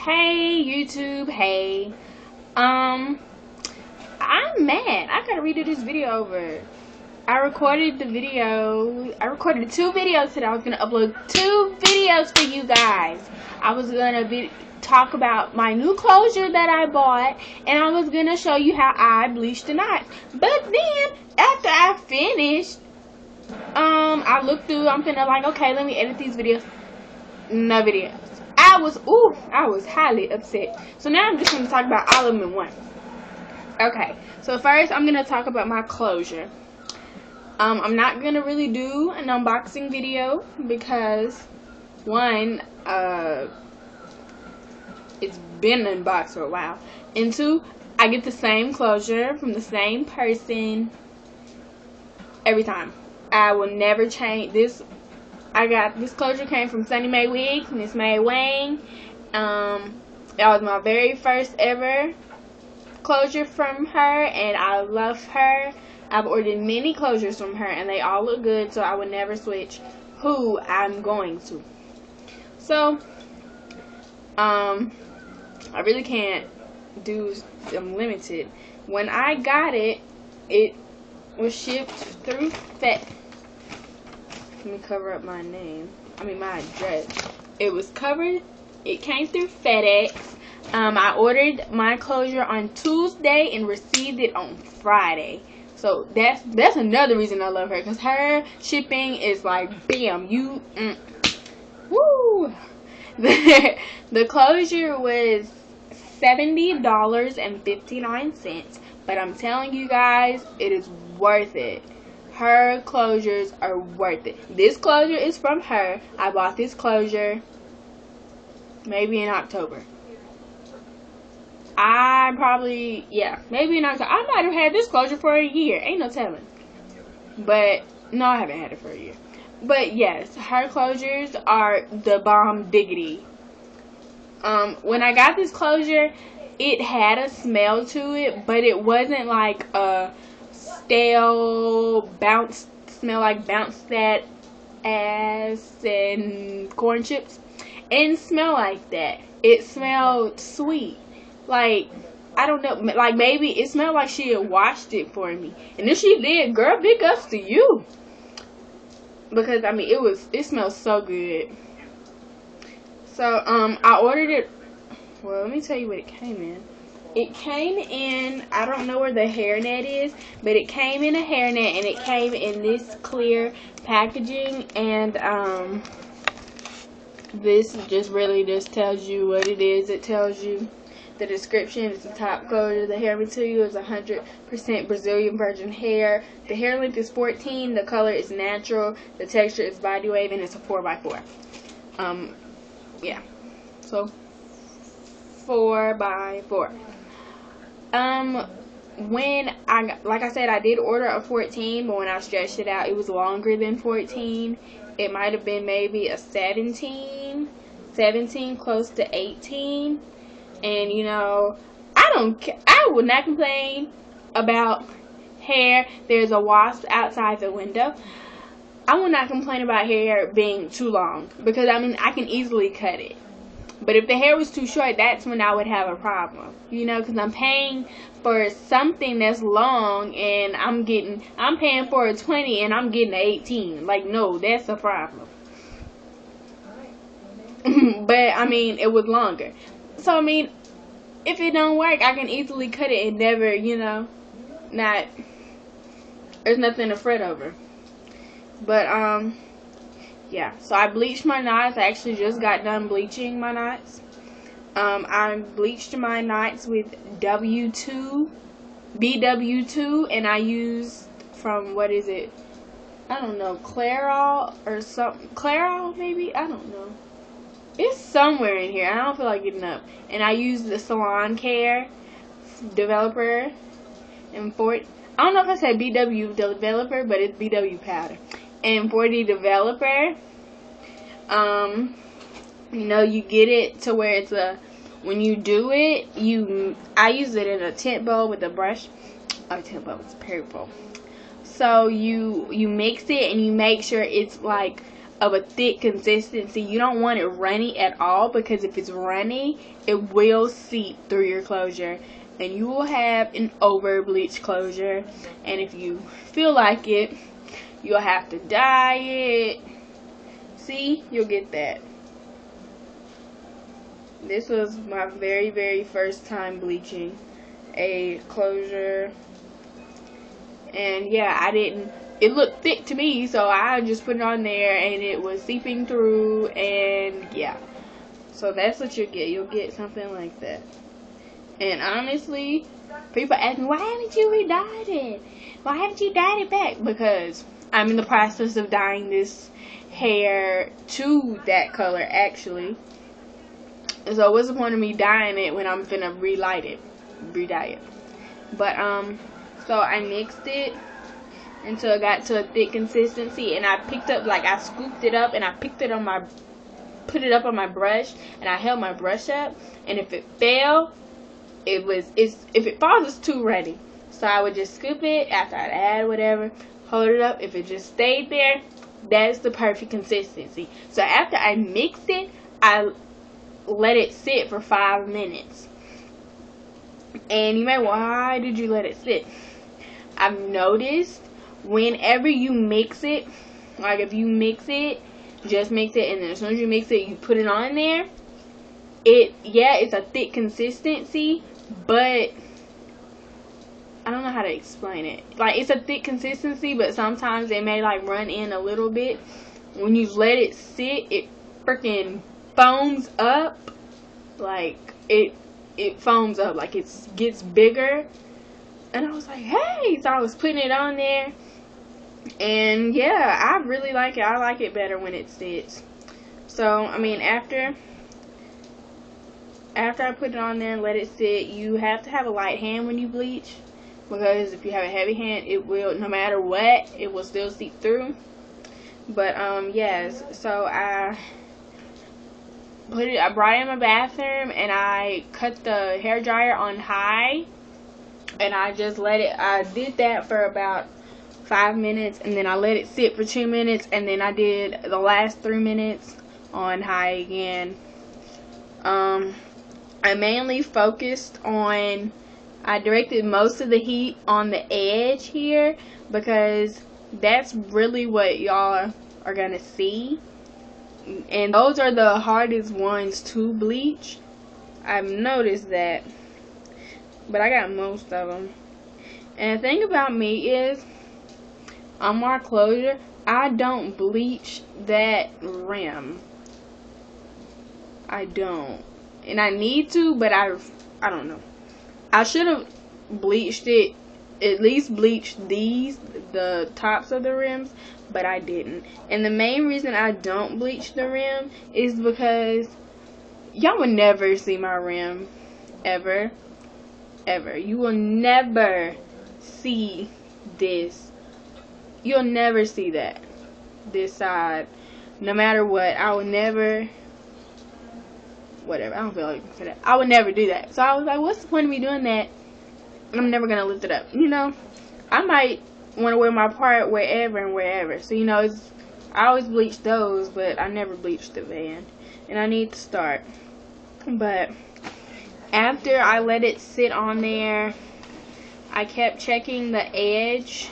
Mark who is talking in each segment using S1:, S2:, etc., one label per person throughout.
S1: Hey YouTube, hey. I'm mad. I gotta redo this video over. I recorded two videos today. I was gonna upload 2 videos for you guys. I was gonna talk about my new closure that I bought, and I was gonna show you how I bleached the knots. But then after I finished, I looked through. I'm finna like, okay, let me edit these videos. No videos. I was highly upset. So now I'm just gonna talk about all of them in one. Okay, so first I'm gonna talk about my closure. I'm not gonna really do an unboxing video because one, it's been unboxed for a while, and 2, I get the same closure from the same person every time. I will never change this. This closure came from Sunnymay Wigs, Miss May Wang. That was my very first ever closure from her, and I love her. I've ordered many closures from her, and they all look good, so I would never switch who I'm going to. So, I really can't do them limited. When I got it, it was shipped through Let me cover up my my address. It came through FedEx. I ordered my closure on Tuesday and received it on Friday. So that's another reason I love her, because her shipping is like bam, woo. The closure was $70.59, but I'm telling you guys, it is worth it. Her closures are worth it. This closure is from her. I bought this closure maybe in October. Maybe in October. I might have had this closure for a year. Ain't no telling. But, no, I haven't had it for a year. But, yes, her closures are the bomb diggity. When I got this closure, it had a smell to it, but it wasn't like a stale smell like bounce that ass and corn chips. It didn't smell like that. It smelled sweet. Like, I don't know, like maybe it smelled like she had washed it for me. And if she did, girl, big ups to you. Because it smells so good. So I ordered it. Well, let me tell you what it came in. It came in, I don't know where the hairnet is, but it came in a hairnet, and it came in this clear packaging, and this really just tells you what it is. It tells you the description. It's a top closure. The hair material is 100% Brazilian virgin hair. The hair length is 14. The color is natural. The texture is Bodywave, and it's a 4x4. Yeah. So 4x4. Like I said, I did order a 14, but when I stretched it out, it was longer than 14. It might have been maybe a 17, close to 18. And I would not complain about hair. There's a wasp outside the window. I will not complain about hair being too long, because I can easily cut it. But if the hair was too short, that's when I would have a problem. Because I'm paying for something that's long, and I'm paying for a 20 and I'm getting an 18. Like, no, that's a problem. But it was longer. So if it don't work, I can easily cut it and never, there's nothing to fret over. But yeah, so I bleached my knots. I actually just got done bleaching my knots. I bleached my knots with BW2, and I used from, what is it? I don't know, Clairol or something. Clairol, maybe? I don't know. It's somewhere in here. I don't feel like getting up. And I used the Salon Care developer. And I don't know if I said BW developer, but it's BW powder. And for the developer, you get it to where it's when you do it, I use it in a tent bowl with a brush. Oh, tent bowl is purple. So you mix it, and you make sure it's like of a thick consistency. You don't want it runny at all, because if it's runny, it will seep through your closure and you will have an over bleached closure. And if you feel like it, you'll have to dye it. See, you'll get that. This was my very first time bleaching a closure, and yeah, it looked thick to me, so I just put it on there and it was seeping through, and yeah, so that's what you'll get something like that. And honestly, people ask me, why haven't you re-dyed it? Why haven't you dyed it back? Because I'm in the process of dyeing this hair to that color, actually. So what's the point of me dyeing it when I'm finna re-dye it? But so I mixed it until it got to a thick consistency, and I picked up, like, I scooped it up and I picked it put it up on my brush, and I held my brush up, and if it fell, if it falls, it's too ready. So I would just scoop it after I'd add whatever, hold it up. If it just stayed there, that's the perfect consistency. So after I mixed it, I let it sit for 5 minutes. And you may, why did you let it sit? I've noticed whenever you mix it, like if you mix it, just mix it, and then as soon as you mix it, you put it on there, it's a thick consistency, but I don't know how to explain it. Like, it's a thick consistency, but sometimes it may like run in a little bit. When you let it sit, it freaking foams up. Like, it foams up, like it gets bigger. And I was like, hey, so I was putting it on there, and yeah, I really like it. I like it better when it sits. So I mean, after I put it on there and let it sit, you have to have a light hand when you bleach, because if you have a heavy hand, it will, no matter what, it will still seep through. But yes, so I brought it in my bathroom, and I cut the hair dryer on high, and I just let it, I did that for about 5 minutes, and then I let it sit for 2 minutes, and then I did the last 3 minutes on high again. I mainly focused on, I directed most of the heat on the edge here, because that's really what y'all are gonna see, and those are the hardest ones to bleach. I've noticed that, but I got most of them. And the thing about me is, on my closure, I don't bleach that rim. I don't, and I need to, but I don't know. I should have bleached it, at least bleached the tops of the rims, but I didn't. And the main reason I don't bleach the rim is because y'all will never see my rim, ever. You will never see this. You'll never see that, this side, no matter what. I would never, whatever, I don't feel like for that. I would never do that. So I was like, what's the point of me doing that? I'm never gonna lift it up. You know, I might want to wear my part wherever and wherever. So, you know, I always bleach those, but I never bleached the band, and I need to start. But after I let it sit on there, I kept checking the edge.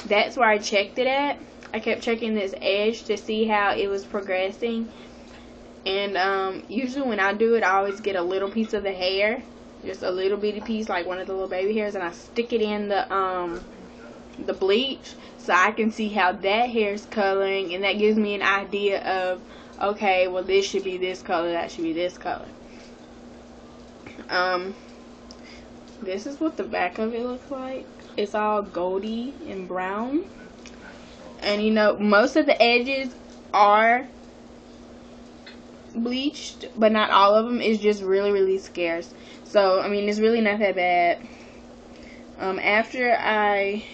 S1: That's where I checked it at. I kept checking this edge to see how it was progressing. And usually when I do it, I always get a little piece of the hair, just a little bitty piece, like one of the little baby hairs, and I stick it in the bleach so I can see how that hair's coloring, and that gives me an idea of, okay, well, this should be this color, that should be this color. This is what the back of it looks like. It's all goldy and brown, and you know, most of the edges are bleached, but not all of them. It's just really scarce. So I mean, it's really not that bad. After I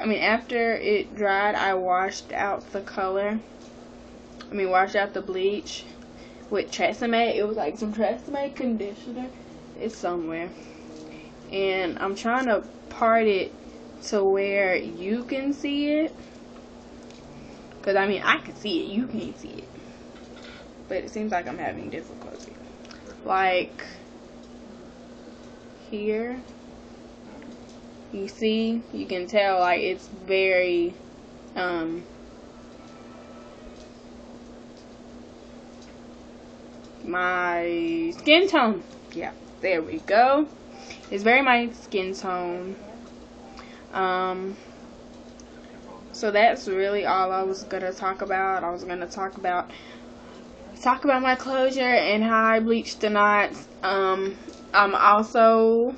S1: after it dried, I washed out the color. Washed out the bleach with Tresemme. It was like some Tresemme conditioner. It's somewhere, and I'm trying to part it to where you can see it. Because, I mean, I can see it. You can't see it. But it seems like I'm having difficulty. Like, here. You see? You can tell, like, it's very, my skin tone. Yeah, there we go. It's very my skin tone. So that's really all I was gonna talk about. I was gonna talk about my closure and how I bleached the knots. I'm also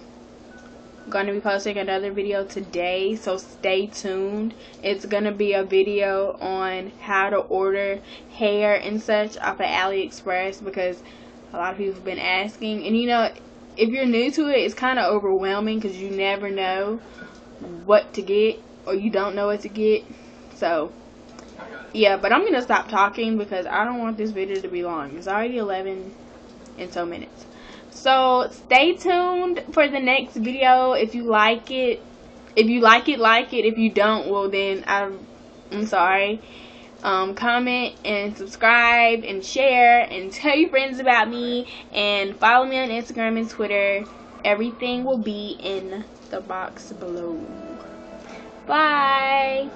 S1: gonna be posting another video today, so stay tuned. It's gonna be a video on how to order hair and such off of Aliexpress, because a lot of people have been asking, and you know, if you're new to it, it's kind of overwhelming because you never know what to get, or you don't know what to get. So yeah, but I'm gonna stop talking because I don't want this video to be long. It's already 11 and so minutes. So stay tuned for the next video. If you like it, like it. If you don't, well then I'm sorry. Comment and subscribe and share and tell your friends about me, and follow me on Instagram and Twitter. Everything will be in the box below. Bye.